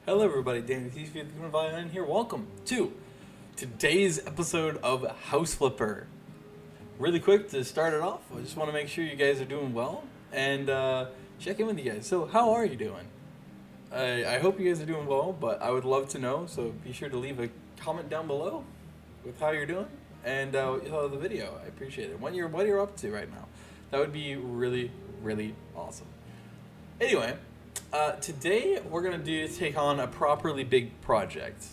Hello everybody, Danny TheCriminalViolin here. Welcome to today's episode of House Flipper. Really quick to start it off, I just want to make sure you guys are doing well and check in with you guys. So how are you doing? I hope you guys are doing well, but I would love to know, so be sure to leave a comment down below with how you're doing and what you thought of the video. I appreciate it. What you're up to right now. That would be really, really awesome. Anyway, today we're going to take on a properly big project.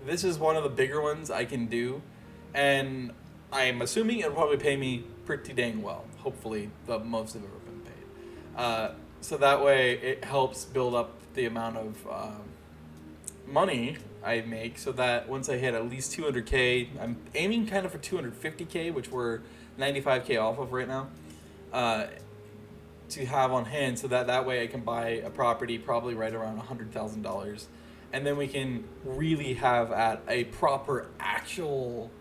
This is one of the bigger ones I can do, and I'm assuming it'll probably pay me pretty dang well. Hopefully the most I've ever been paid. So that way it helps build up the amount of money I make, so that once I hit at least 200k, I'm aiming kind of for 250k, which we're 95k off of right now. To have on hand, so that way I can buy a property probably right around $100,000, and then we can really have at a proper actual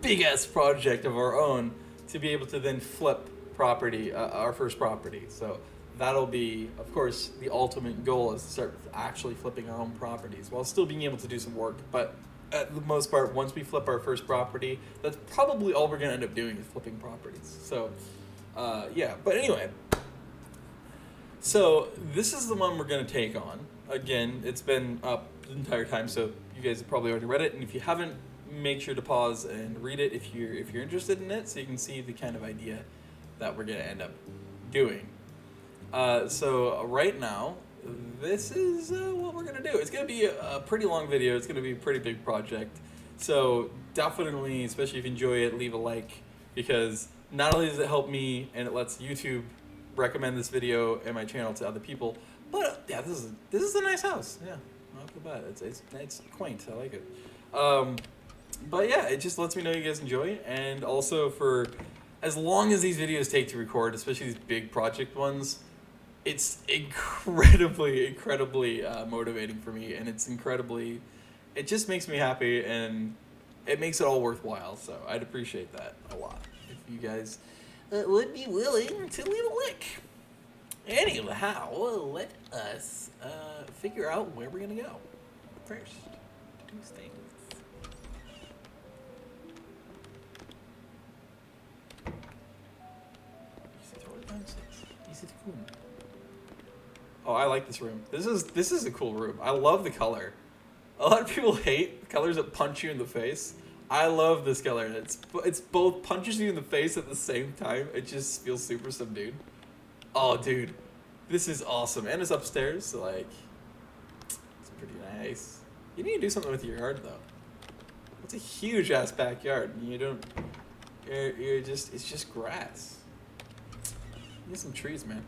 big ass project of our own to be able to then flip property, our first property. So that'll be, of course, the ultimate goal is to start actually flipping our own properties while still being able to do some work. But at the most part, once we flip our first property, that's probably all we're gonna end up doing is flipping properties. So yeah, but anyway, so this is the one we're going to take on. Again, it's been up the entire time, so you guys have probably already read it, and if you haven't, make sure to pause and read it if you're interested in it, so you can see the kind of idea that we're going to end up doing. So right now, this is what we're going to do. It's going to be a pretty long video. It's going to be a pretty big project, so definitely, especially if you enjoy it, leave a like, because not only does it help me and it lets YouTube recommend this video and my channel to other people, but yeah, this is a nice house. Yeah, not too bad. It's quaint. I like it. But yeah, it just lets me know you guys enjoy, and also for as long as these videos take to record, especially these big project ones, it's incredibly motivating for me, and it just makes me happy, and it makes it all worthwhile. So I'd appreciate that a lot if you guys would be willing to leave a link. Anyhow, let us figure out where we're gonna go first. Two things. Oh, I like this room. This is a cool room. I love the color. A lot of people hate colors that punch you in the face. I love this color. It's both punches you in the face at the same time. It just feels super subdued. Oh, dude, this is awesome, and it's upstairs. So like, it's pretty nice. You need to do something with your yard though. It's a huge ass backyard. You don't. It's just grass. You need some trees, man.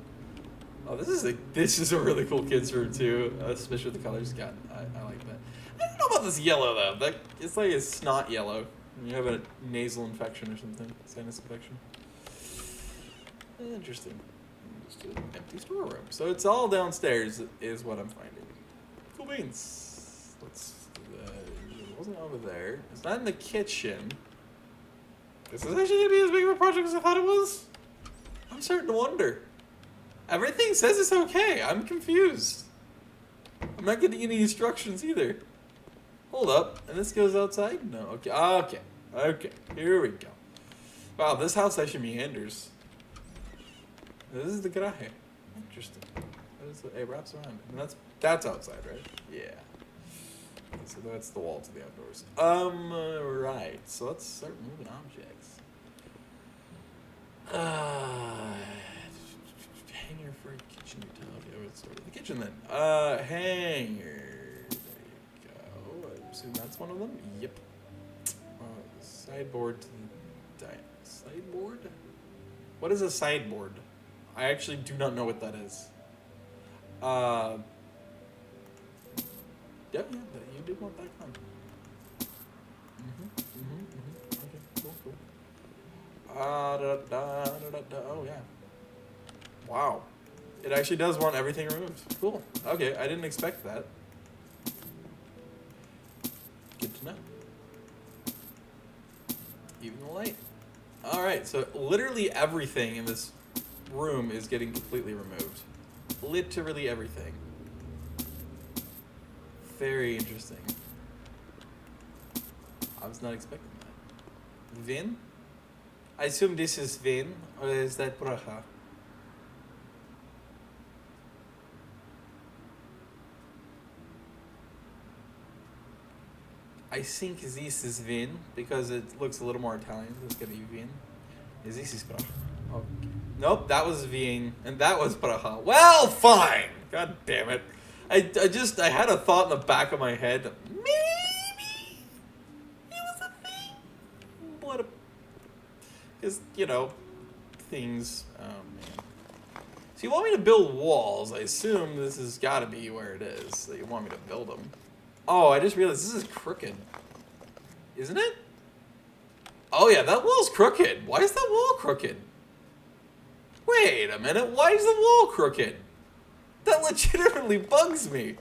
Oh, this is a really cool kids room too, especially with the colors. God, I like that. I don't know about this yellow though. It's like a snot yellow. You have a nasal infection or something, sinus infection. Interesting. Just an empty storeroom. So it's all downstairs, is what I'm finding. Cool beans. Let's do that. It wasn't over there. It's not in the kitchen. This is actually gonna be as big of a project as I thought it was. I'm starting to wonder. Everything says it's okay. I'm confused. I'm not getting any instructions either. Hold up. And this goes outside? No. Okay. Okay. Here we go. Wow, this house actually meanders. This is the garage. Interesting. It wraps around. And that's outside, right? Yeah. So that's the wall to the outdoors. Right. So let's start moving objects. Hanger for kitchen utility. Oh, let's start with the kitchen then. Hanger. There you go. I assume that's one of them. Yep. Sideboard to the dining. Sideboard? What is a sideboard? I actually do not know what that is. Yeah, you did want that kind. Okay, cool. Oh yeah. Wow. It actually does want everything removed. Cool. Okay, I didn't expect that. Good to know. Even the light. Alright, so literally everything in this room is getting completely removed. Literally everything. Very interesting. I was not expecting that. Vin? I assume this is Vin, or is that Braha? I think this is Vin, because it looks a little more Italian. This is gonna be Vin. Is this is Braha? Oh. Nope, that was Vin, and that was Braha. Well, fine! God damn it. I had a thought in the back of my head that maybe it was a thing. What a... Because, you know, things... Oh, man. So you want me to build walls. I assume this has got to be where it is that you want me to build them. Oh, I just realized this is crooked. Isn't it? Oh, yeah, that wall's crooked. Why is that wall crooked? Wait a minute. Why is the wall crooked? That legitimately bugs me.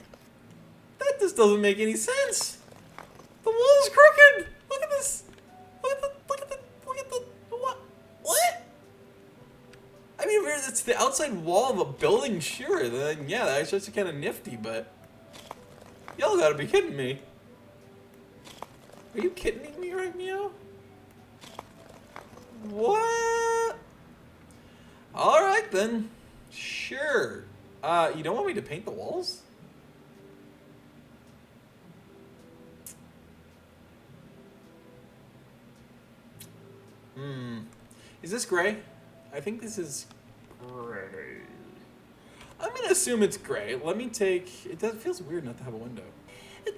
That just doesn't make any sense. The wall's crooked. Look at this. Look at the, what? I mean, if it's the outside wall of a building, sure, then yeah, that's just kind of nifty, but y'all gotta be kidding me. Are you kidding me right now? What? Alright then. Sure. You don't want me to paint the walls? Is this gray? I think this is gray. I'm gonna assume it's gray. Let me take... It feels weird not to have a window.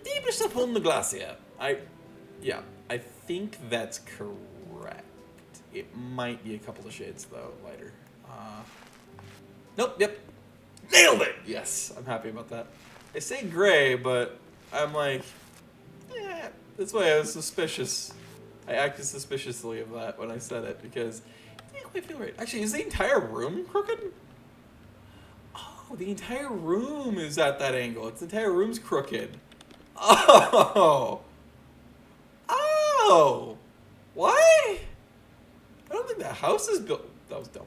Deepest upon the glacier. Yeah, I think that's correct. It might be a couple of shades, though, lighter. Nope, yep. Nailed it! Yes, I'm happy about that. I say gray, but I'm like, yeah, that's why I was suspicious. I acted suspiciously of that when I said it, because it didn't quite feel right. Actually, is the entire room crooked? Oh, the entire room is at that angle. The entire room's crooked. Oh! Oh! Why? I don't think the house is built... That was dumb.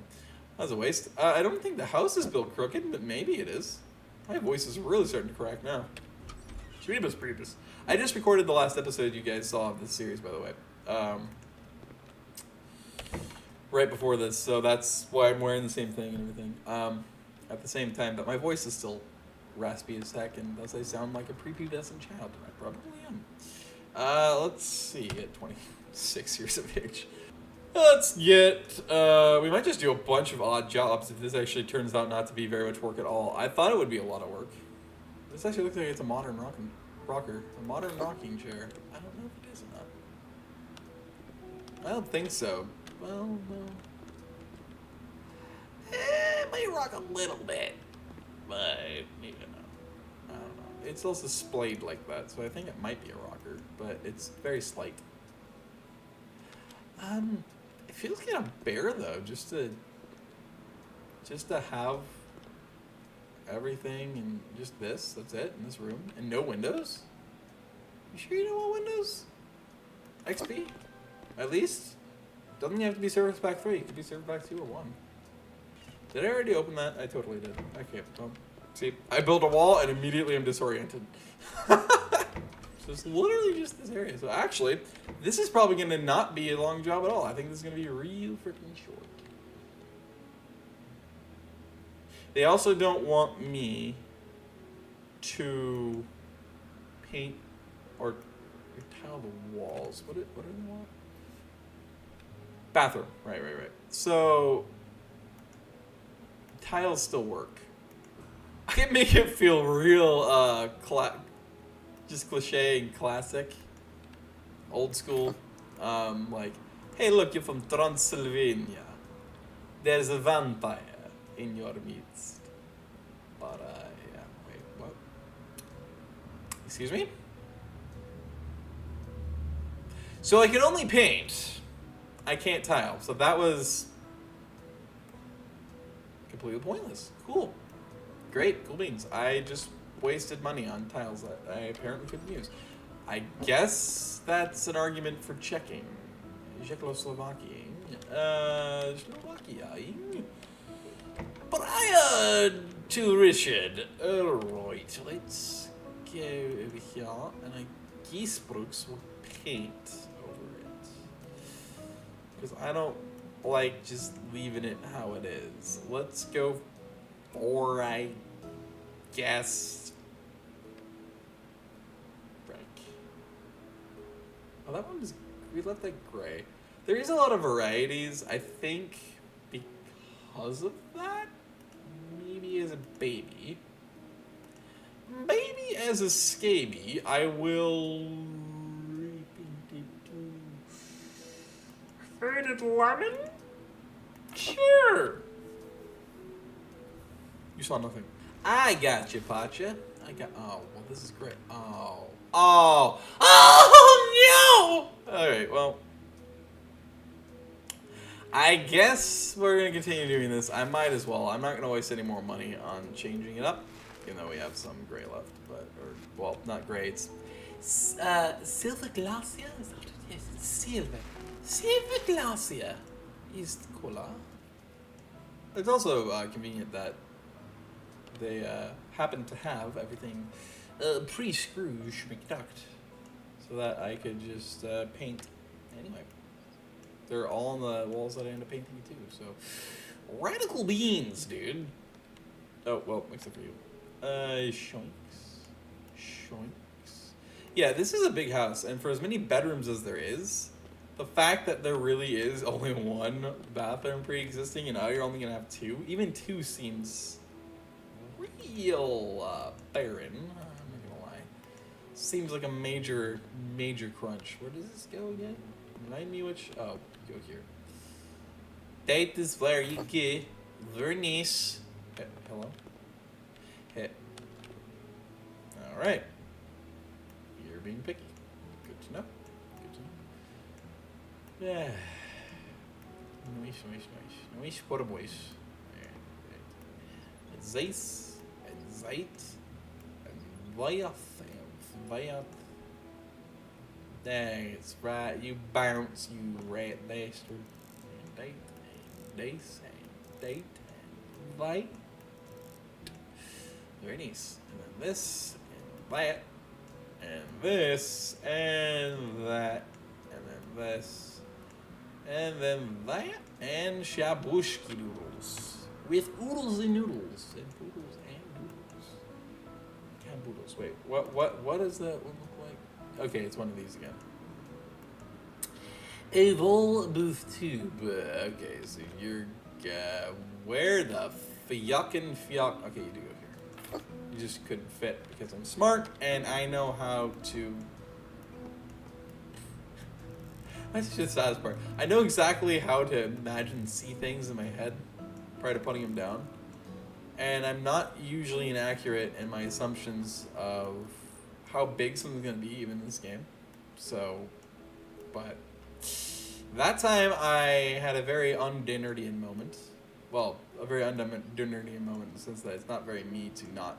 That was a waste. I don't think the house is built crooked, but maybe it is. My voice is really starting to crack now. Shreebus. I just recorded the last episode you guys saw of this series, by the way. Right before this, so that's why I'm wearing the same thing and everything. At the same time, but my voice is still raspy as heck, and thus I sound like a prepubescent child. I probably am. Let's see, at 26 years of age. Let's get, we might just do a bunch of odd jobs if this actually turns out not to be very much work at all. I thought it would be a lot of work. This actually looks like it's a modern rocker. A modern rocking chair. I don't know if it is or not. I don't think so. Well, no. It might rock a little bit, but maybe not. I don't know. It's also splayed like that, so I think it might be a rocker, but it's very slight. It feels kind of bare though, just to have everything and just this. That's it in this room, and no windows. You sure you don't want windows? XP, at least. Doesn't have to be Service Pack 3. It could be Service Pack 2 or 1. Did I already open that? I totally did. Okay. See, I built a wall and immediately I'm disoriented. So it's literally just this area. So actually, this is probably going to not be a long job at all. I think this is going to be real freaking short. They also don't want me to paint or tile the walls. What do they want? Bathroom. Right. So tiles still work. I can make it feel real just cliche and classic, old school. Like, hey, look, you're from Transylvania. There's a vampire in your midst. But yeah, wait, what? Excuse me? So I can only paint. I can't tile. So that was completely pointless. Cool. Great, cool beans. I just wasted money on tiles that I apparently couldn't use. I guess that's an argument for checking. Czechoslovakia. But to Richard. Alright, let's go over here, and I guess Brooks will paint over it. Because I don't like just leaving it how it is. Let's go for, I guess, brick. Oh, that one is, we left that gray. There is a lot of varieties, I think, because of that. Maybe as a baby. Maybe as a scaby, I will faded lemon? Sure. You saw nothing. I got you, Pacha. Oh, well, this is great. Oh, no! Alright, well. I guess we're going to continue doing this. I might as well. I'm not going to waste any more money on changing it up, even though we have some gray left. But, well, not gray. It's silver glacier? Is that what it is? It's silver. Silver glacier is the color. It's also convenient that they happen to have everything pre-Scrooge McDuck, so that I could just paint anyway. They're all on the walls that I end up painting too, so radical beans, dude. Oh, well, except for you. Shoinks. Yeah, this is a big house, and for as many bedrooms as there is, the fact that there really is only one bathroom pre-existing and now you're only gonna have two, even two seems real barren. I'm not gonna lie. Seems like a major crunch. Where does this go again? Remind me which. Oh, go here. That is where you get very nice. Hello. Hey. All right. You're being picky. Good to know. Yeah. Nice for the boys. Zeiss and Zeit and Wyatt. That's right, you bounce, you rat bastard. And Dice and Light. Very nice. And then this and that. And this and that. And then this. And then that. And shabushki noodles. With oodles and noodles. And poodles and noodles. Camboodles. Wait, what does that one look like? Okay, it's one of these again. A vol booth tube. Okay, so you're where the fucking fuck? Okay, you do go here. You just couldn't fit because I'm smart and I know how to. That's just the saddest part. I know exactly how to imagine see things in my head prior to putting them down, and I'm not usually inaccurate in my assumptions of how big something's gonna be, even in this game. So, but that time I had a very un-Dinnerdian moment. Well, a very un-Dinnerdian moment in the sense that it's not very me to not.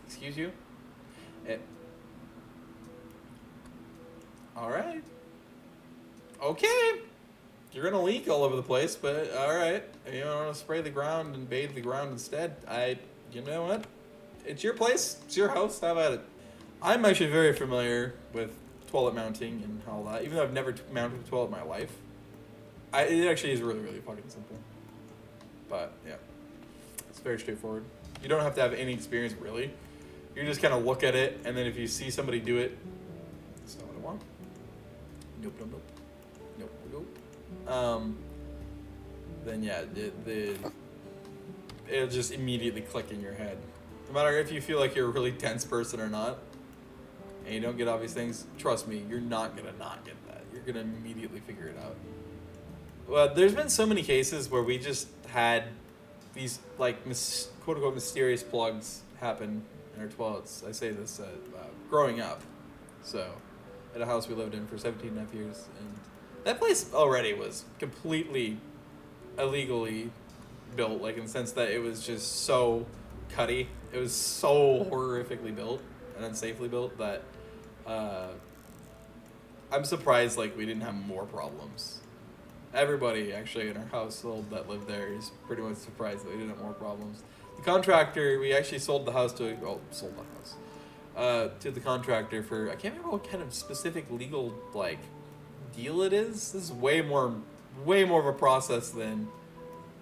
Excuse you? Alright. Okay. You're gonna leak all over the place, but alright. You want to spray the ground and bathe the ground instead? You know what? It's your place. It's your house. Have at it. I'm actually very familiar with toilet mounting and all that, even though I've never mounted a toilet in my life. It actually is really fucking simple. But, yeah. It's very straightforward. You don't have to have any experience, really. You just kind of look at it, and then if you see somebody do it, that's not what I want. Nope. Then yeah, it'll just immediately click in your head. No matter if you feel like you're a really dense person or not, and you don't get obvious things, trust me, you're not gonna not get that. You're gonna immediately figure it out. Well, there's been so many cases where we just had these, like, quote-unquote mysterious plugs happen in our toilets. I say this growing up. So, at a house we lived in for 17.5 years, and that place already was completely illegally built, like in the sense that it was just so cutty. It was so horrifically built and unsafely built that I'm surprised like we didn't have more problems. Everybody actually in our household that lived there is pretty much surprised that we didn't have more problems. The contractor, we actually sold the house to the contractor for, I can't remember what kind of specific legal like deal it is. This is way more of a process than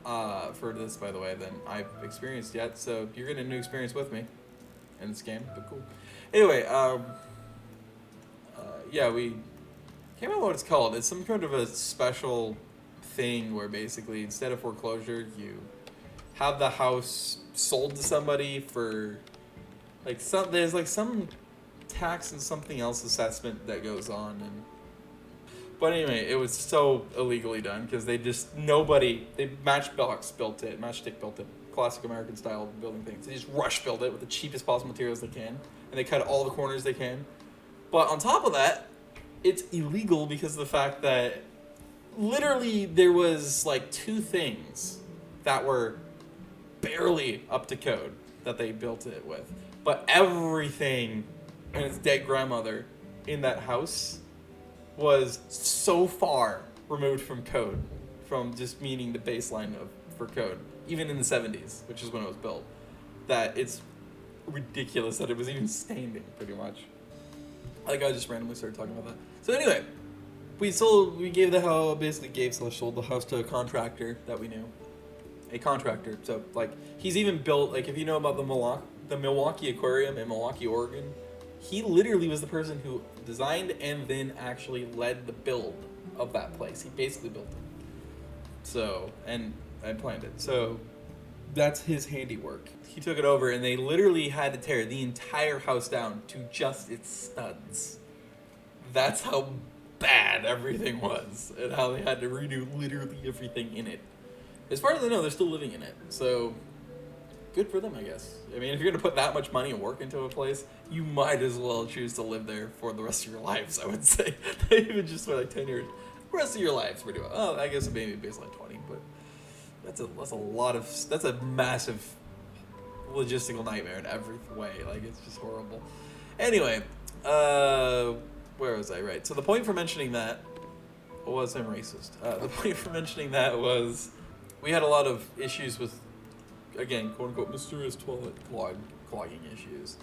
for this, by the way, than I've experienced yet. So you're getting a new experience with me in this game, but cool. Anyway, yeah, we can't remember what it's called. It's some kind of a special thing where basically instead of foreclosure, you have the house sold to somebody for like there's like some tax and something else assessment that goes on. And but anyway, it was so illegally done because they Matchbox built it, Matchstick built it, classic American style building things. They just rush built it with the cheapest possible materials they can, and they cut all the corners they can. But on top of that, it's illegal because of the fact that literally there was like 2 things that were barely up to code that they built it with. But everything and its dead grandmother in that house was so far removed from code, from just meeting the baseline for code, even in the 70s, which is when it was built, that it's ridiculous that it was even standing, pretty much. Like, I just randomly started talking about that. So anyway, sold the house to a contractor that we knew. A contractor. So, like, he's even built, like, if you know about the Milwaukee Aquarium in Milwaukee, Oregon, he literally was the person who designed and then actually led the build of that place. He basically built it. So, and planned it. So, that's his handiwork. He took it over and they literally had to tear the entire house down to just its studs. That's how bad everything was and how they had to redo literally everything in it. As far as I know, they're still living in it. So, good for them, I guess. I mean, if you're going to put that much money and work into a place, you might as well choose to live there for the rest of your lives, I would say. Even just for like 10 years. The rest of your lives, pretty well. Oh, I guess maybe baseline 20, but that's a massive logistical nightmare in every way. Like, it's just horrible. Anyway, where was I? Right. So the point for mentioning that was I'm racist. The point for mentioning that was we had a lot of issues with, again, quote-unquote, mysterious toilet clogging issues.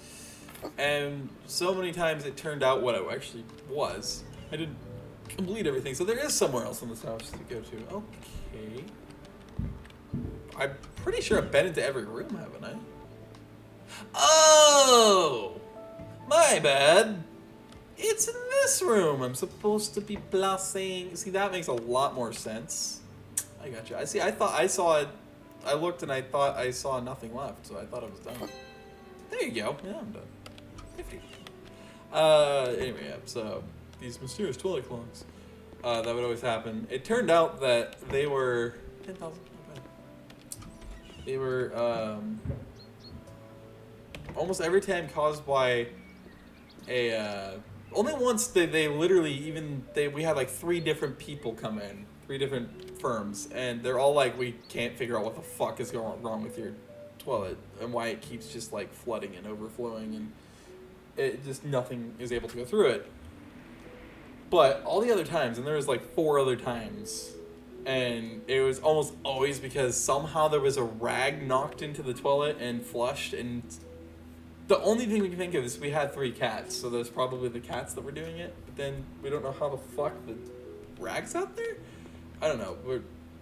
And so many times it turned out what it actually was. I didn't complete everything, so there is somewhere else in this house to go to. Okay. I'm pretty sure I've been into every room, haven't I? Oh! My bad. It's in this room. I'm supposed to be blessing. See, that makes a lot more sense. I got you. I see. I thought I saw it. I looked and I thought I saw nothing left, so I thought it was done. There you go. Yeah, I'm done. 50. Anyway, yeah, so these mysterious toilet clogs that would always happen. It turned out that they were 10,000. They were almost every time caused by a only once they literally we had like 3 different people come in, 3 different firms, and they're all like, we can't figure out what the fuck is going wrong with your toilet and why it keeps just like flooding and overflowing, and it just nothing is able to go through it. But all the other times, and there was like 4 other times, and it was almost always because somehow there was a rag knocked into the toilet and flushed, and the only thing we can think of is we had 3 cats, so there's probably the cats that were doing it, but then we don't know how the fuck the rag's out there? I don't know,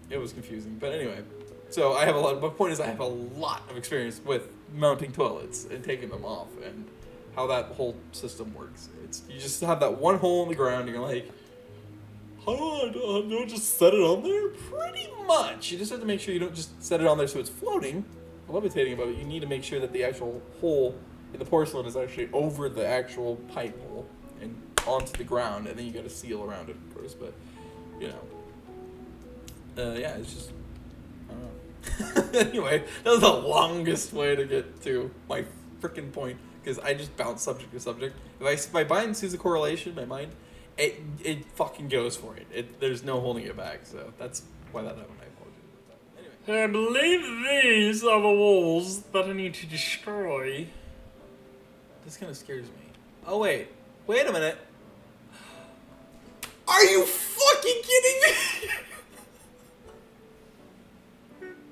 it was confusing, but anyway. So my point is I have a lot of experience with mounting toilets and taking them off and how that whole system works. You just have that one hole in the ground and you're like, how do I just set it on there? Pretty much. You just have to make sure you don't just set it on there so it's floating, levitating above it. You need to make sure that the actual hole in the porcelain is actually over the actual pipe hole and onto the ground, and then you got to seal around it, of course, but, you know. Yeah, it's just, I don't know. Anyway, that was the longest way to get to my freaking point, because I just bounce subject to subject. If my mind sees a correlation, my mind, it fucking goes for it. There's no holding it back, so that's why that happened. I apologize about that. Anyway. I believe these are the walls that I need to destroy. This kind of scares me. Oh, wait a minute. Are you fucking kidding me?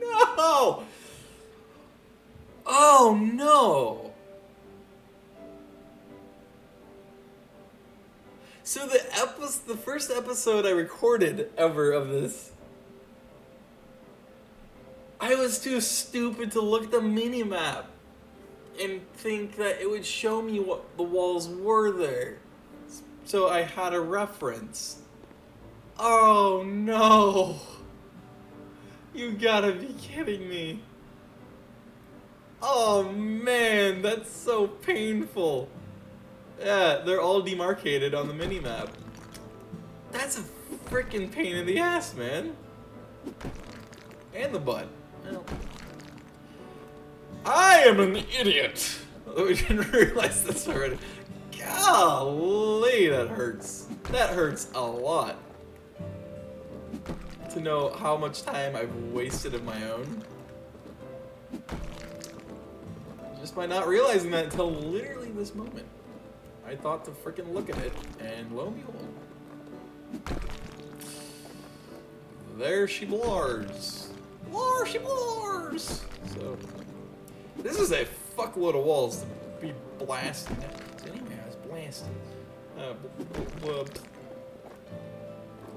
No! Oh no! So the first episode I recorded ever of this, I was too stupid to look at the mini-map and think that it would show me what the walls were there. So I had a reference. Oh no! You gotta be kidding me. Oh man, that's so painful. Yeah, they're all demarcated on the minimap. That's a freaking pain in the ass, man. And the butt. Well, I am an idiot. Although we didn't realize this already. Golly, that hurts. That hurts a lot. To know how much time I've wasted of my own. Just by not realizing that until literally this moment. I thought to freaking look at it, and lo and behold. There she blars. Blar, she blars! So, this is a fuckload of walls to be blasting. Anyway, I was blasting.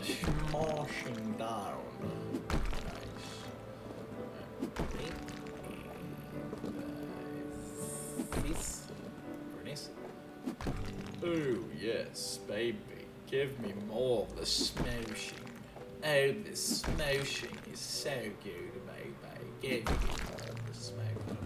Smashing down. Nice. Nice. Oh, yes, baby. Give me more of the smooshing. Oh, the smooshing is so good, baby. Give me more of the smooshing.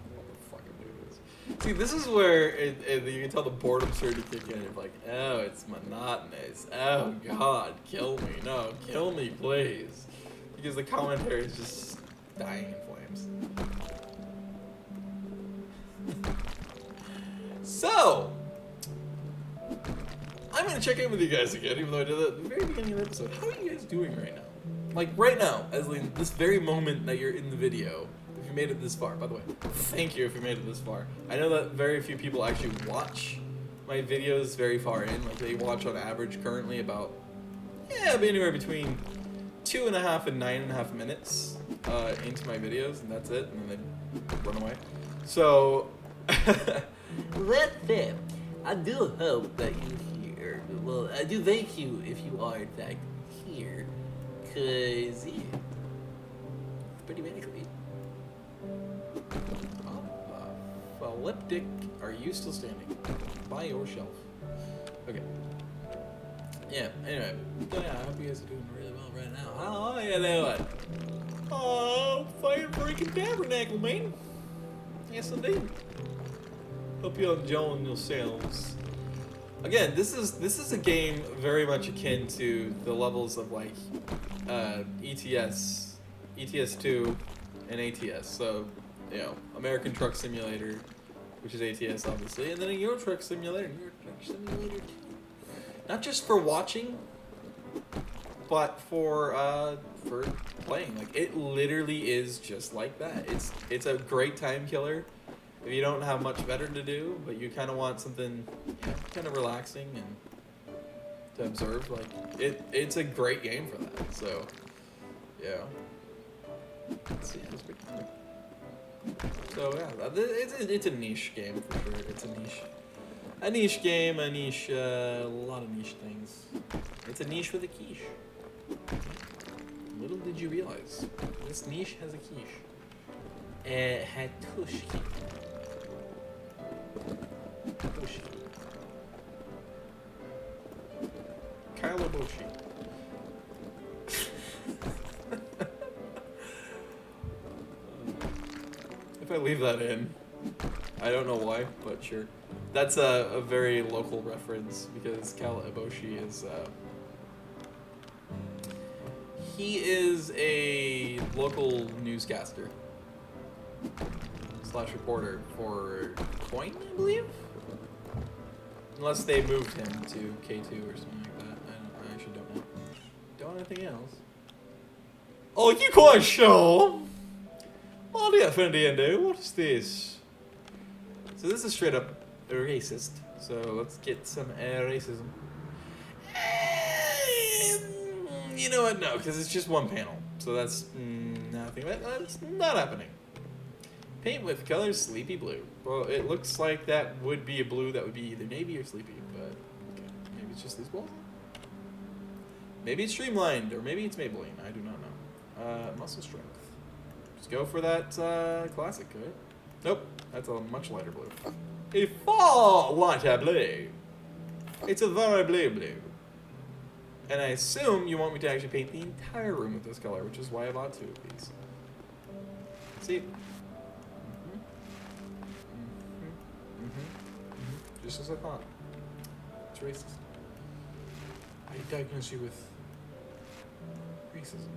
Fucking do this. See, this is where you can tell the boredom starting to kick in. You're like, oh, it's monotonous. Oh, God, kill me. No, kill me, please. Because the commentary is just dying in flames. So, I'm going to check in with you guys again, even though I did that at the very beginning of the episode. How are you guys doing right now? Like, right now, as in this very moment that you're in the video, if you made it this far, by the way, thank you if you made it this far. I know that very few people actually watch my videos very far in. Like, they watch on average currently about, anywhere between 2.5 and 9.5 minutes into my videos, and that's it, and then they run away. So, that's it. I do hope that you hear. Well, I do thank you if you are in fact here, cause yeah, it's pretty medically. Elliptic, are you still standing by your shelf? Okay. Yeah. Anyway, yeah, I hope you guys are doing really well right now. How are you doing? Oh, fire breaking tabernacle, man. Yes, indeed. Hope you're enjoying yourselves. Again, this is a game very much akin to the levels of like ETS, ETS2, and ATS. So, you know, American Truck Simulator, which is ATS obviously, and then a Euro Truck Simulator, Euro Truck Simulator 2. Not just for watching, but for playing. Like, it literally is just like that. It's a great time killer. If you don't have much better to do, but you kind of want something, kind of relaxing and to observe, like it's a great game for that. So, yeah. Let's see, it's pretty cool. So yeah, it's a niche game for sure. It's a niche game, a lot of niche things. It's a niche with a quiche. Little did you realize, this niche has a quiche. Hatushki. Kalaboshi. If I leave that in, I don't know why, but sure. That's a very local reference because Kalaboshi is he is a local newscaster / reporter for Coin, I believe? Unless they moved him to K2 or something like that. I actually don't know. Don't know anything else. Oh, you quite sure? Oh dear, friendy, what is this? So this is straight up racist. So let's get some racism. You know what? No, because it's just one panel. So that's nothing. That's not happening. Paint with color Sleepy Blue. Well, it looks like that would be a blue that would be either navy or sleepy, but okay. Maybe it's just these balls? Maybe it's streamlined, or maybe it's Maybelline. I do not know. Muscle strength. Just go for that classic, right? Nope, that's a much lighter blue. A far lighter blue. It's a very blue. And I assume you want me to actually paint the entire room with this color, which is why I bought 2 of these. See? Just as I thought. It's racist. I diagnose you with racism.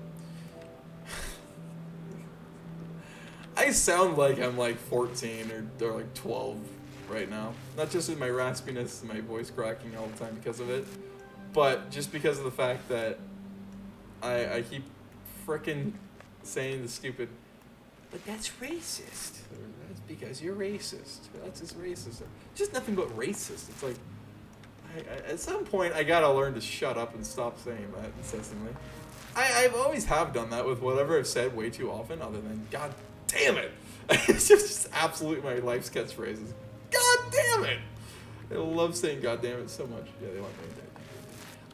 I sound like I'm like 14 or like 12 right now. Not just with my raspiness and my voice cracking all the time because of it, but just because of the fact that I keep frickin' saying the stupid, but that's racist. Or that's because you're racist. Or that's just racist. Or just nothing but racist. It's like, at some point, I gotta learn to shut up and stop saying that incessantly. I've always have done that with whatever I've said way too often, other than, God damn it. It's just absolutely my life's catchphrases. God damn it. I love saying God damn it so much. Yeah, they want me to.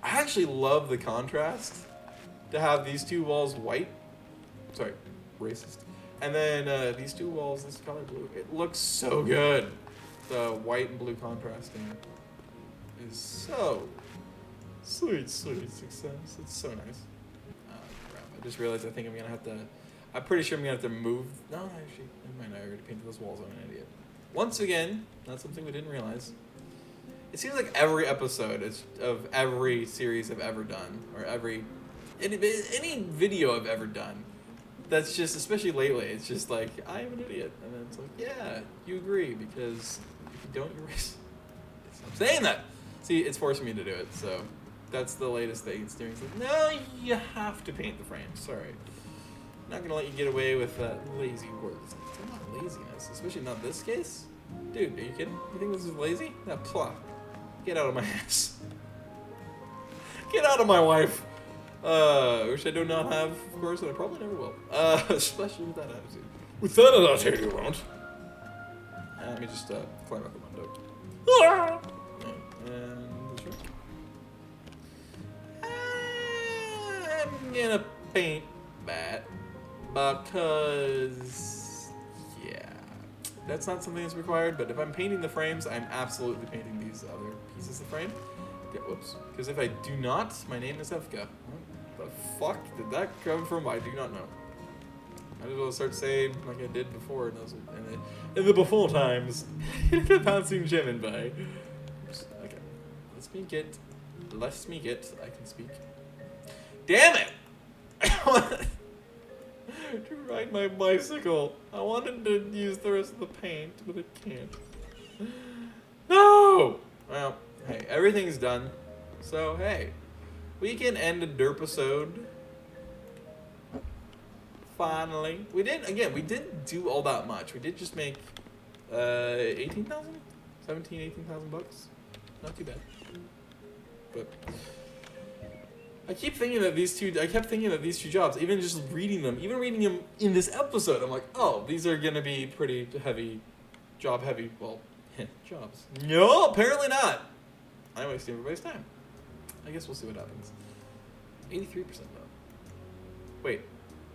I actually love the contrast to have these 2 walls white. Sorry, racist. And then these 2 walls, this color blue. It looks so good. The white and blue contrasting is so sweet success. It's so nice. Crap. I just realized I think I'm gonna have to. I'm pretty sure I'm gonna have to move. No, actually, never mind. I already painted those walls. I'm an idiot. Once again, that's something we didn't realize. It seems like every episode of every series I've ever done, or any video I've ever done, that's just, especially lately, it's just like, I am an idiot. And then it's like, yeah, you agree, because if you don't, you're racist. I'm saying that. See, it's forcing me to do it, so that's the latest thing it's doing. It's like, no, you have to paint the frames. Sorry. I'm not going to let you get away with lazy work. It's not laziness, especially not this case. Dude, are you kidding? You think this is lazy? No, plop. Get out of my ass. Get out of my wife. Which I do not have, of course, and I probably never will. Especially with that attitude. With that attitude, you won't. Let me just climb out the window. And this one. I'm gonna paint that because, yeah, that's not something that's required. But if I'm painting the frames, I'm absolutely painting these other pieces of frame. Yeah, whoops. Because if I do not, my name is Ethopia. What the fuck did that come from? I do not know. Might as well start saying like I did before in the before times. Bouncing gem in by. Okay. Let me get. I can speak. Damn it! I wanted to ride my bicycle. I wanted to use the rest of the paint, but I can't. No! Well, hey, everything's done. So, hey, we can end a derp-isode. Finally. We didn't do all that much. We did just make 18,000? 18,000 bucks. Not too bad. But I kept thinking that these two jobs, even just reading them in this episode, I'm like, oh, these are gonna be pretty heavy, job heavy, well, jobs. No, apparently not. I'm wasting everybody's time. I guess we'll see what happens. 83% though. Wait,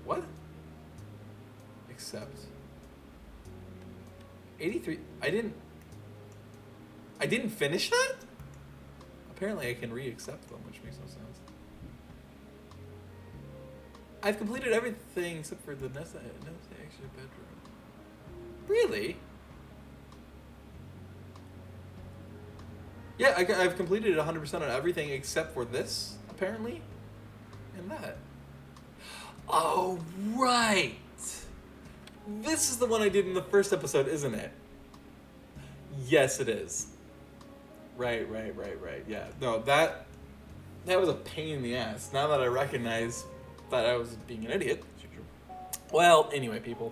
what? Accept. 83. I didn't finish that? Apparently I can re-accept them, which makes no sense. I've completed everything except for the extra bedroom. Really? Yeah, I've completed 100% on everything except for this, apparently, and that. Oh, right! This is the one I did in the first episode, isn't it? Yes, it is. Right. Yeah, no, that was a pain in the ass. Now that I recognize that I was being an idiot. Well, anyway, people,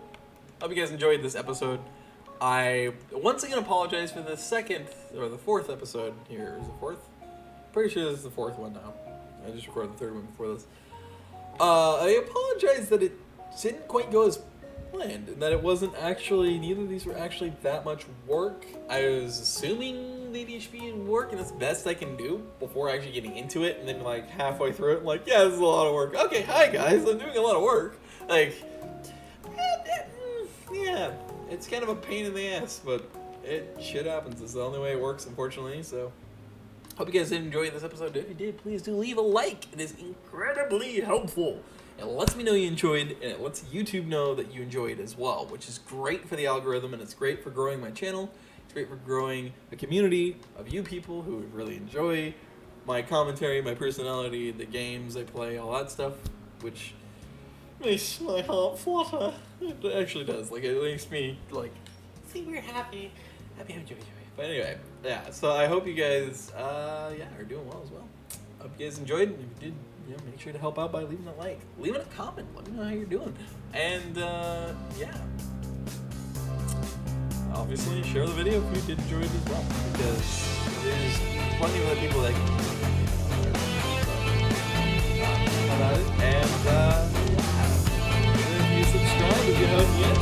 hope you guys enjoyed this episode. I once again apologize for the second or the fourth episode here. Is it fourth? Pretty sure this is the fourth one now. I just recorded the third one before this. I apologize that it didn't quite go as planned, and that it wasn't actually, neither of these were actually that much work. I was assuming they'd each be in work, and that's the best I can do before actually getting into it, and then like halfway through it, I'm like, yeah, this is a lot of work. Okay, hi guys, I'm doing a lot of work. Like, yeah, it's kind of a pain in the ass, but shit happens. It's the only way it works, unfortunately, so. Hope you guys did enjoy this episode. If you did, please do leave a like. It is incredibly helpful. It lets me know you enjoyed, and it lets YouTube know that you enjoyed as well, which is great for the algorithm, and it's great for growing my channel. It's great for growing a community of you people who really enjoy my commentary, my personality, the games I play, all that stuff, which makes my heart flutter. It actually does. Like, it makes me, like, see, we're happy. Happy. But anyway, yeah, so I hope you guys, are doing well as well. Hope you guys enjoyed, and if you did, make sure to help out by leaving a like. Leaving a comment, let me know how you're doing. And, yeah. Obviously, share the video if you did enjoy it as well, because there's plenty of other people that can about it. And, yeah. If you subscribe, if you haven't yet,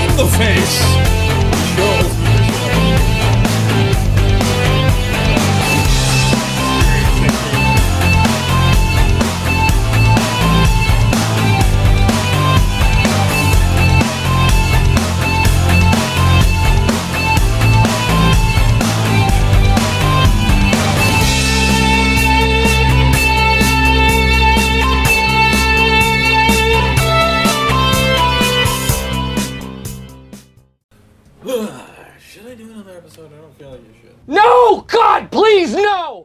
in the face. Should I do another episode? I don't feel like you should. No! God, please, no!